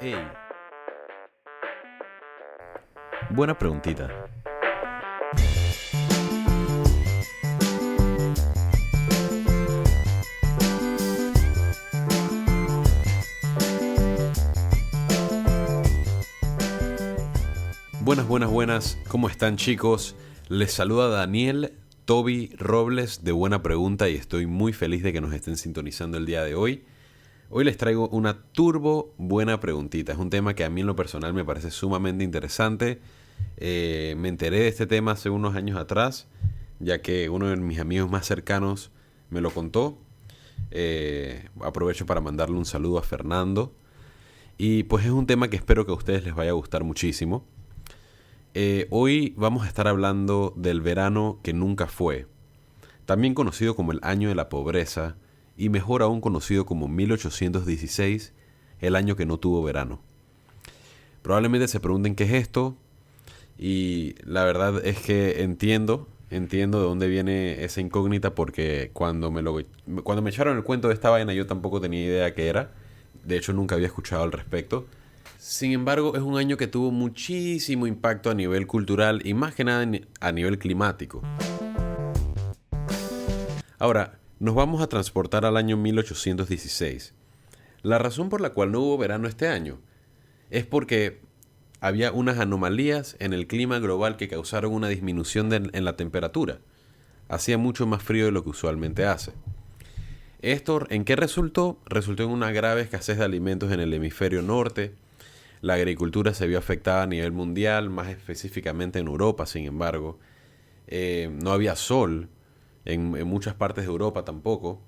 Hey, buena preguntita. Buenas. ¿Cómo están, chicos? Les saluda Daniel Toby Robles de Buena Pregunta y estoy muy feliz de que nos estén sintonizando el día de hoy. Hoy les traigo una turbo buena preguntita. Es un tema que a mí en lo personal me parece sumamente interesante. Me enteré de este tema hace unos años atrás, ya que uno de mis amigos más cercanos me lo contó. Aprovecho para mandarle un saludo a Fernando. Y pues es un tema que espero que a ustedes les vaya a gustar muchísimo. Hoy vamos a estar hablando del verano que nunca fue, también conocido como el año de la pobreza y mejor aún conocido como 1816, el año que no tuvo verano. Probablemente se pregunten qué es esto y la verdad es que entiendo de dónde viene esa incógnita porque cuando me echaron el cuento de esta vaina yo tampoco tenía idea qué era. De hecho nunca había escuchado al respecto. Sin embargo, es un año que tuvo muchísimo impacto a nivel cultural y más que nada a nivel climático. Ahora, nos vamos a transportar al año 1816. La razón por la cual no hubo verano este año es porque había unas anomalías en el clima global que causaron una disminución en la temperatura. Hacía mucho más frío de lo que usualmente hace. ¿Esto en qué resultó? Resultó en una grave escasez de alimentos en el hemisferio norte. La agricultura se vio afectada a nivel mundial, más específicamente en Europa, sin embargo. No había sol en muchas partes de Europa tampoco.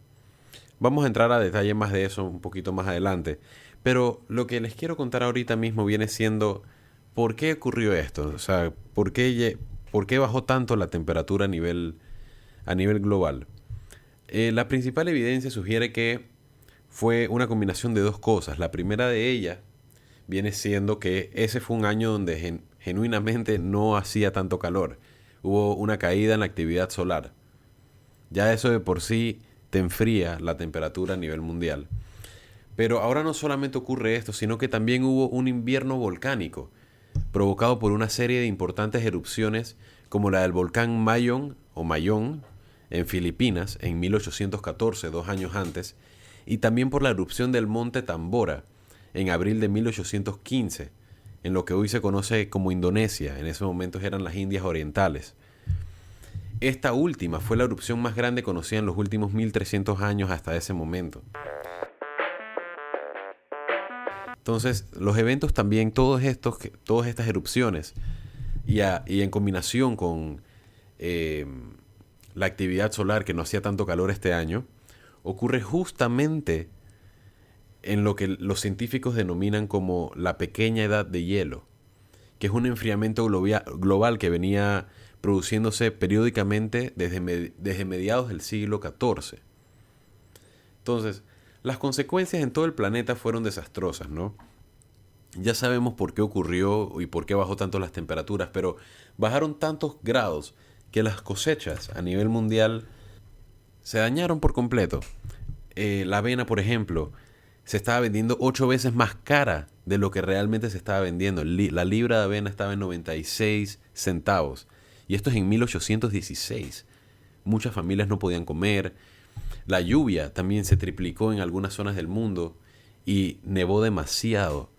Vamos a entrar a detalle más de eso un poquito más adelante. Pero lo que les quiero contar ahorita mismo viene siendo por qué ocurrió esto. O sea, por qué bajó tanto la temperatura a nivel global. La principal evidencia sugiere que fue una combinación de dos cosas. La primera de ellas viene siendo que ese fue un año donde genuinamente no hacía tanto calor. Hubo una caída en la actividad solar. Ya eso de por sí te enfría la temperatura a nivel mundial. Pero ahora no solamente ocurre esto, sino que también hubo un invierno volcánico, provocado por una serie de importantes erupciones como la del volcán Mayón en Filipinas en 1814, 2 años antes, y también por la erupción del monte Tambora en abril de 1815, en lo que hoy se conoce como Indonesia. En ese momento eran las Indias Orientales. Esta última fue la erupción más grande conocida en los últimos 1300 años hasta ese momento. Entonces, los eventos también, todas estas erupciones, y en combinación con la actividad solar que no hacía tanto calor este año, ocurre justamente en lo que los científicos denominan como la pequeña edad de hielo, que es un enfriamiento global que venía produciéndose periódicamente desde mediados del siglo XIV. Entonces, las consecuencias en todo el planeta fueron desastrosas, ¿no? Ya sabemos por qué ocurrió y por qué bajó tanto las temperaturas, pero bajaron tantos grados que las cosechas a nivel mundial se dañaron por completo. La avena, por ejemplo, se estaba vendiendo 8 veces más cara de lo que realmente se estaba vendiendo. La libra de avena estaba en 96 centavos. Y esto es en 1816. Muchas familias no podían comer. La lluvia también se triplicó en algunas zonas del mundo y nevó demasiado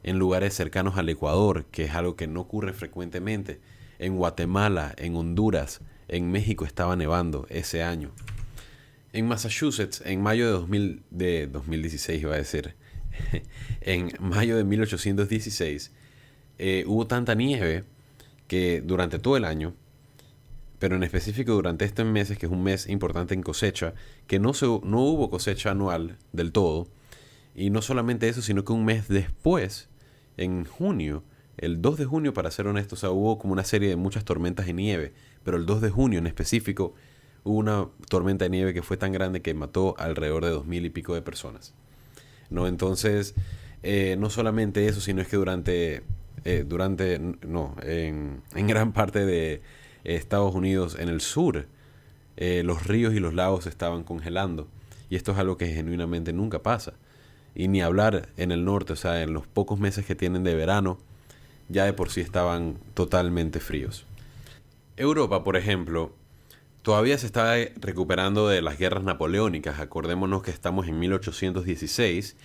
en lugares cercanos al Ecuador, que es algo que no ocurre frecuentemente. En Guatemala, en Honduras, en México estaba nevando ese año. En Massachusetts, en mayo de 2016, iba a decir, en mayo de 1816, hubo tanta nieve que durante todo el año, pero en específico durante estos meses, que es un mes importante en cosecha, que no hubo cosecha anual del todo, y no solamente eso, sino que un mes después, en junio, el 2 de junio para ser honesto, o sea, hubo como una serie de muchas tormentas de nieve, pero el 2 de junio en específico, hubo una tormenta de nieve que fue tan grande que mató alrededor de 2000 y pico de personas. ¿No? Entonces, no solamente eso, sino es que en gran parte de Estados Unidos, en el sur, los ríos y los lagos se estaban congelando. Y esto es algo que genuinamente nunca pasa. y ni hablar en el norte, o sea, en los pocos meses que tienen de verano, ya de por sí estaban totalmente fríos. Europa, por ejemplo, todavía se está recuperando de las guerras napoleónicas. Acordémonos que estamos en 1816.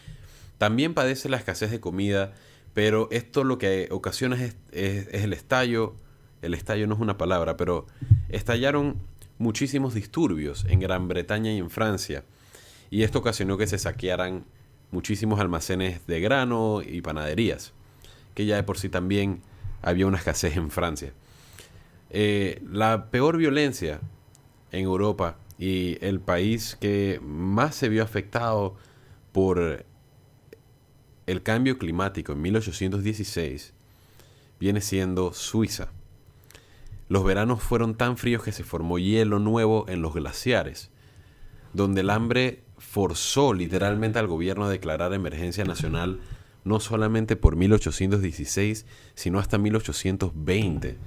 También padece la escasez de comida, pero esto lo que ocasiona es el estallo. El estallo no es una palabra, pero estallaron muchísimos disturbios en Gran Bretaña y en Francia. Y esto ocasionó que se saquearan muchísimos almacenes de grano y panaderías, que ya de por sí también había una escasez en Francia. La peor violencia en Europa y el país que más se vio afectado por el cambio climático en 1816 viene siendo Suiza. Los veranos fueron tan fríos que se formó hielo nuevo en los glaciares, donde el hambre forzó literalmente al gobierno a declarar emergencia nacional no solamente por 1816, sino hasta 1820.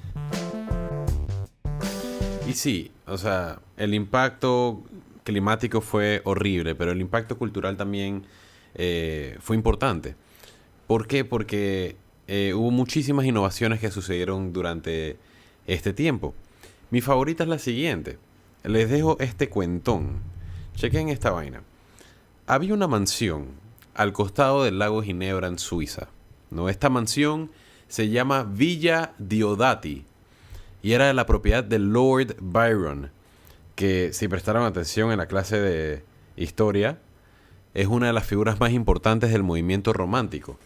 Y sí, o sea, el impacto climático fue horrible, pero el impacto cultural también fue importante. ¿Por qué? Porque hubo muchísimas innovaciones que sucedieron durante este tiempo. Mi favorita es la siguiente. Les dejo este cuentón. Chequen esta vaina. Había una mansión al costado del lago Ginebra en Suiza, ¿no? Esta mansión se llama Villa Diodati y era de la propiedad de Lord Byron, que si prestaron atención en la clase de historia, es una de las figuras más importantes del movimiento romántico.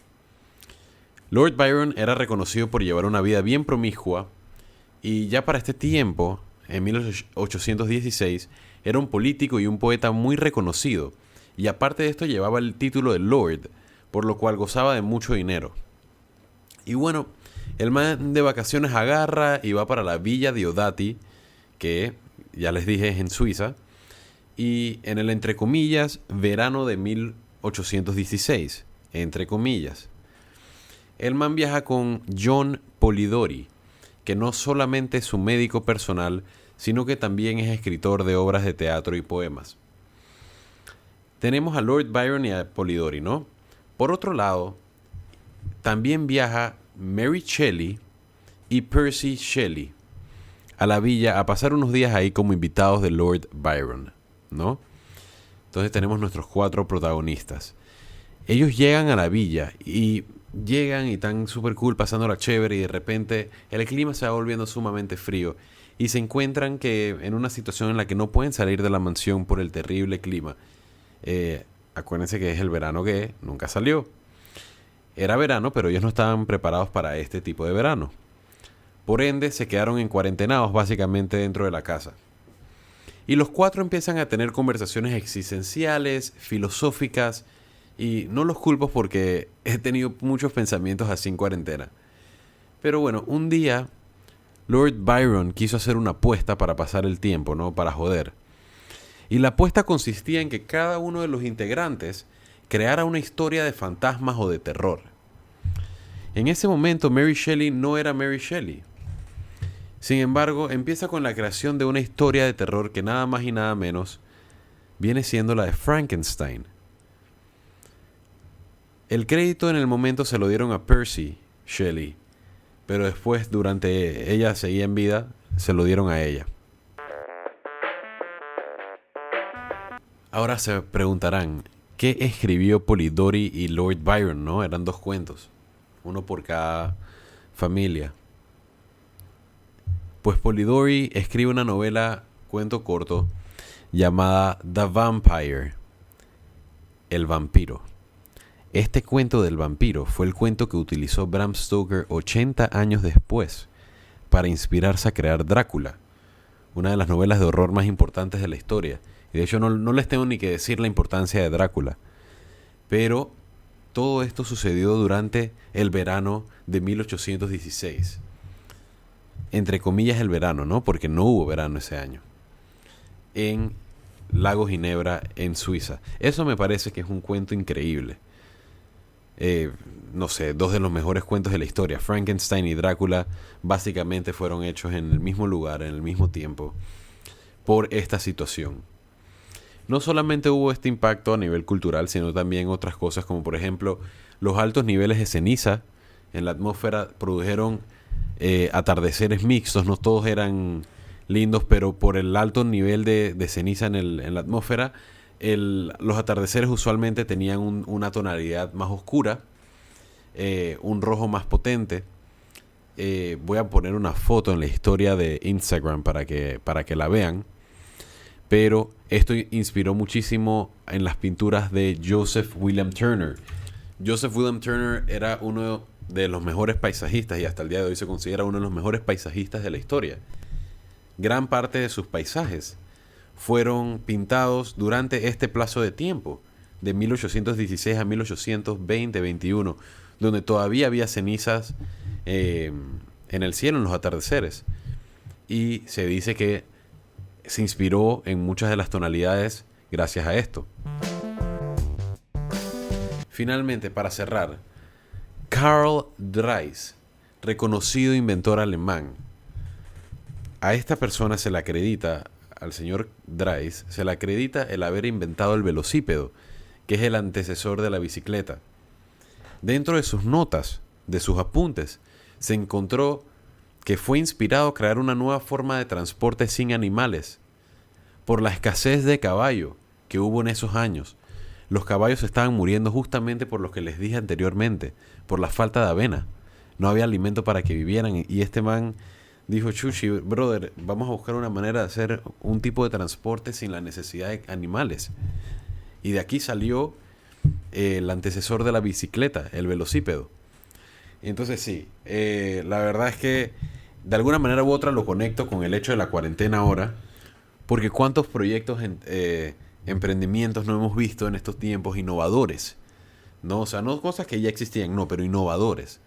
Lord Byron era reconocido por llevar una vida bien promiscua y ya para este tiempo, en 1816, era un político y un poeta muy reconocido. Y aparte de esto llevaba el título de Lord, por lo cual gozaba de mucho dinero. Y bueno, el man de vacaciones agarra y va para la Villa Diodati, que ya les dije es en Suiza, y en el entre comillas verano de 1816, entre comillas. El man viaja con John Polidori, que no solamente es su médico personal, sino que también es escritor de obras de teatro y poemas. Tenemos a Lord Byron y a Polidori, ¿no? Por otro lado, también viaja Mary Shelley y Percy Shelley a la villa a pasar unos días ahí como invitados de Lord Byron, ¿no? Entonces tenemos nuestros 4 protagonistas. Ellos llegan a la villa y llegan y están súper cool, pasándola chévere, y de repente el clima se va volviendo sumamente frío y se encuentran que en una situación en la que no pueden salir de la mansión por el terrible clima. Acuérdense que es el verano que nunca salió. Era verano, pero ellos no estaban preparados para este tipo de verano. Por ende, se quedaron en cuarentenados básicamente dentro de la casa. Y los 4 empiezan a tener conversaciones existenciales, filosóficas, y no los culpo porque he tenido muchos pensamientos así en cuarentena. Pero bueno, un día Lord Byron quiso hacer una apuesta para pasar el tiempo, ¿no? Para joder. Y la apuesta consistía en que cada uno de los integrantes creara una historia de fantasmas o de terror. En ese momento Mary Shelley no era Mary Shelley. Sin embargo, empieza con la creación de una historia de terror que nada más y nada menos viene siendo la de Frankenstein. El crédito en el momento se lo dieron a Percy Shelley, pero después, durante ella seguía en vida, se lo dieron a ella. Ahora se preguntarán, ¿qué escribió Polidori y Lord Byron? ¿No? Eran 2 cuentos, uno por cada familia. Pues Polidori escribe una novela, cuento corto, llamada The Vampire, el vampiro. Este cuento del vampiro fue el cuento que utilizó Bram Stoker 80 años después para inspirarse a crear Drácula, una de las novelas de horror más importantes de la historia. Y de hecho no les tengo ni que decir la importancia de Drácula. Pero todo esto sucedió durante el verano de 1816. Entre comillas el verano, ¿no? Porque no hubo verano ese año. En Lago Ginebra, en Suiza. Eso me parece que es un cuento increíble. No sé, 2 de los mejores cuentos de la historia. Frankenstein y Drácula básicamente fueron hechos en el mismo lugar, en el mismo tiempo, por esta situación. no solamente hubo este impacto a nivel cultural, sino también otras cosas como por ejemplo los altos niveles de ceniza en la atmósfera produjeron atardeceres mixtos, no todos eran lindos, pero por el alto nivel de ceniza en la atmósfera, los atardeceres usualmente tenían una tonalidad más oscura, un rojo más potente. Voy a poner una foto en la historia de Instagram para que la vean. Pero esto inspiró muchísimo en las pinturas de Joseph William Turner. Joseph William Turner era uno de los mejores paisajistas y hasta el día de hoy se considera uno de los mejores paisajistas de la historia. Gran parte de sus paisajes fueron pintados durante este plazo de tiempo, de 1816 a 1820-21, donde todavía había cenizas en el cielo, en los atardeceres. Y se dice que se inspiró en muchas de las tonalidades gracias a esto. Finalmente, para cerrar, Karl Drais, reconocido inventor alemán. A esta persona se le acredita, al señor Drais, se le acredita el haber inventado el velocípedo, que es el antecesor de la bicicleta. Dentro de sus notas, de sus apuntes, se encontró que fue inspirado a crear una nueva forma de transporte sin animales por la escasez de caballo que hubo en esos años. Los caballos estaban muriendo justamente por lo que les dije anteriormente, por la falta de avena. No había alimento para que vivieran y este man dijo, chuchi, brother, vamos a buscar una manera de hacer un tipo de transporte sin la necesidad de animales. Y de aquí salió el antecesor de la bicicleta, el velocípedo. Entonces sí, la verdad es que de alguna manera u otra lo conecto con el hecho de la cuarentena ahora, porque cuántos proyectos, emprendimientos no hemos visto en estos tiempos innovadores, ¿no? O sea, no cosas que ya existían, no, pero innovadores.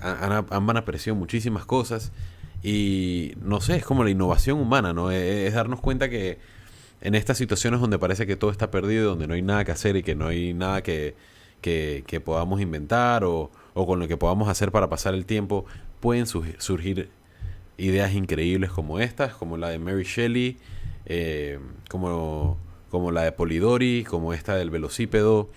Han aparecido muchísimas cosas y no sé, es como la innovación humana, ¿no? Es darnos cuenta que en estas situaciones donde parece que todo está perdido, donde no hay nada que hacer y que no hay nada que podamos inventar o con lo que podamos hacer para pasar el tiempo, pueden surgir ideas increíbles como estas, como la de Mary Shelley, como la de Polidori, como esta del velocípedo.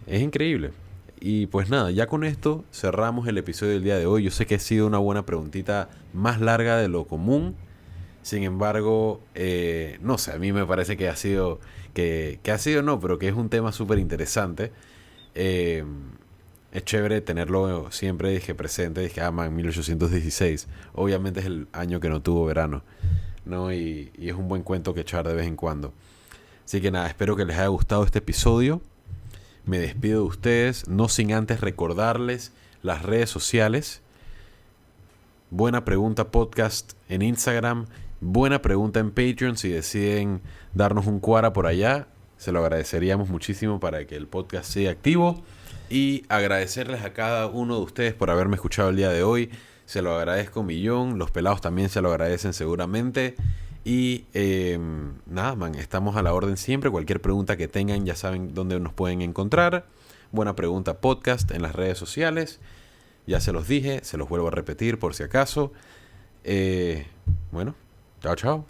Es increíble. Y pues nada, ya con esto cerramos el episodio del día de hoy. Yo sé que ha sido una buena preguntita más larga de lo común. Sin embargo, no sé, a mí me parece que ha sido, pero que es un tema súper interesante. Es chévere tenerlo siempre, dije, presente. Dije, man, 1816. Obviamente es el año que no tuvo verano, ¿no? Y es un buen cuento que echar de vez en cuando. Así que nada, espero que les haya gustado este episodio. Me despido de ustedes, no sin antes recordarles las redes sociales. Buena Pregunta Podcast en Instagram. Buena Pregunta en Patreon. Si deciden darnos un cuara por allá, se lo agradeceríamos muchísimo para que el podcast siga activo. Y agradecerles a cada uno de ustedes por haberme escuchado el día de hoy. Se lo agradezco un millón. Los pelados también se lo agradecen seguramente. Y nada, man, estamos a la orden siempre. Cualquier pregunta que tengan ya saben dónde nos pueden encontrar. Buena Pregunta Podcast en las redes sociales. Ya se los dije, se los vuelvo a repetir por si acaso. Bueno, chao, chao.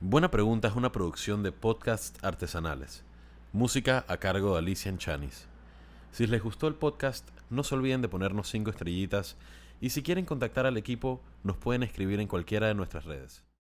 Buena Pregunta es una producción de podcasts artesanales. Música a cargo de Alicia Chanis. Si les gustó el podcast, no se olviden de ponernos 5 estrellitas y si quieren contactar al equipo, nos pueden escribir en cualquiera de nuestras redes.